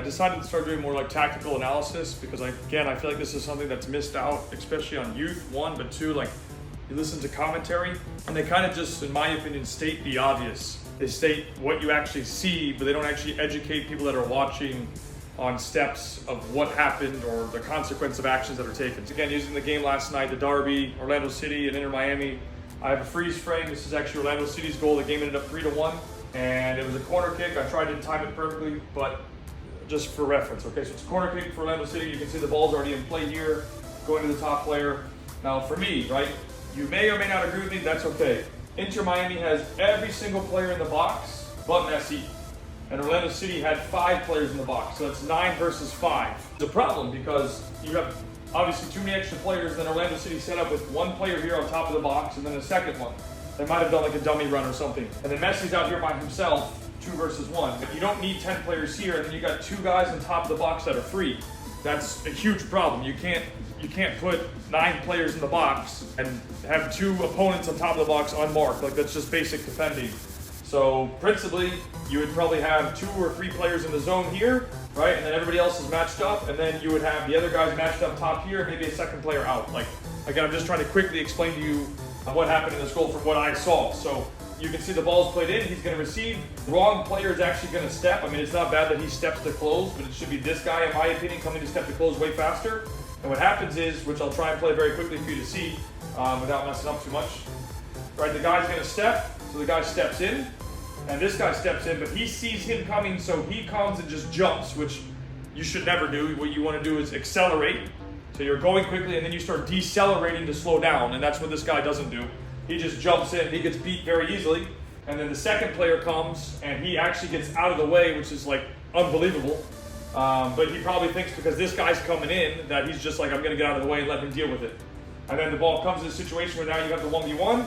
decided to start doing more like tactical analysis because I feel like this is something that's missed out, especially on youth, one, but two, like you listen to commentary and they kind of just, in my opinion, state the obvious. They state what you actually see, but they don't actually educate people that are watching on steps of what happened or the consequence of actions that are taken. Again, using the game last night, the derby, Orlando City and Inter Miami, I have a freeze frame. This is actually Orlando City's goal. The game ended up 3-1, and it was a corner kick. I tried to time it perfectly, but just for reference, okay? So it's a corner kick for Orlando City. You can see the ball's already in play here, going to the top player. Now for me, right, you may or may not agree with me, that's okay. Inter Miami has every single player in the box but Messi. And Orlando City had 5 players in the box, so that's 9 versus 5. It's a problem because you have obviously too many extra players. Then Orlando City set up with 1 player here on top of the box and then a second one. They might have done like a dummy run or something. And then Messi's out here by himself, 2 versus 1. But you don't need 10 players here, and then you got 2 guys on top of the box that are free. That's a huge problem. You can't put 9 players in the box and have 2 opponents on top of the box unmarked. Like, that's just basic defending. So principally, you would probably have 2 or 3 players in the zone here, right? And then everybody else is matched up, and then you would have the other guys matched up top here, maybe a second player out. Like, again, I'm just trying to quickly explain to you what happened in this goal from what I saw. So you can see the ball's played in, he's gonna receive. Wrong player is actually gonna step. I mean, it's not bad that he steps to close, but it should be this guy, in my opinion, coming to step to close way faster. And what happens is, which I'll try and play very quickly for you to see without messing up too much, right? The guy's gonna step, so the guy steps in, and this guy steps in, but he sees him coming, so he comes and just jumps, which you should never do. What you wanna do is accelerate. So you're going quickly, and then you start decelerating to slow down, and that's what this guy doesn't do. He just jumps in, he gets beat very easily, and then the second player comes, and he actually gets out of the way, which is like unbelievable. But he probably thinks because this guy's coming in that he's just like, I'm gonna get out of the way and let him deal with it. And then the ball comes in a situation where now you have the 1v1.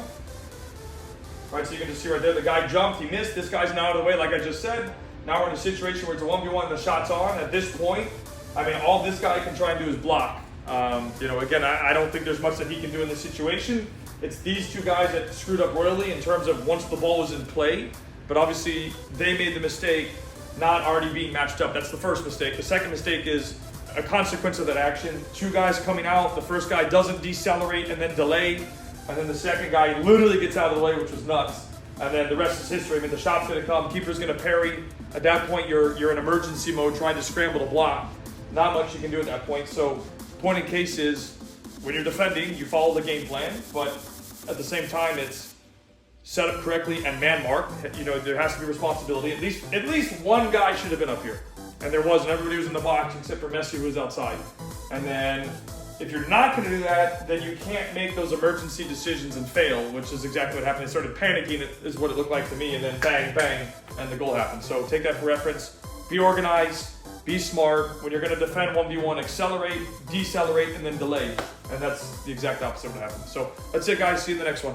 Right, so you can just see right there, the guy jumped, he missed, this guy's now out of the way, like I just said. Now we're in a situation where it's a 1v1, the shot's on. At this point, I mean, all this guy can try and do is block. Again, I don't think there's much that he can do in this situation. It's these 2 guys that screwed up royally in terms of once the ball was in play, but obviously they made the mistake not already being matched up. That's the first mistake. The second mistake is a consequence of that action. 2 guys coming out, the first guy doesn't decelerate and then delay, and then the second guy literally gets out of the way, which was nuts. And then the rest is history. I mean, the shot's gonna come, keeper's gonna parry. At that point, you're in emergency mode trying to scramble to block. Not much you can do at that point. So, point in case is, when you're defending, you follow the game plan, but at the same time, it's set up correctly and man mark. You know, there has to be responsibility. At least one guy should have been up here. And there wasn't. Everybody was in the box except for Messi, who was outside. And then, if you're not going to do that, then you can't make those emergency decisions and fail, which is exactly what happened. They started panicking, is what it looked like to me, and then bang, bang, and the goal happened. So take that for reference. Be organized, be smart. When you're going to defend 1v1, accelerate, decelerate, and then delay. And that's the exact opposite of what happened. So that's it, guys. See you in the next one.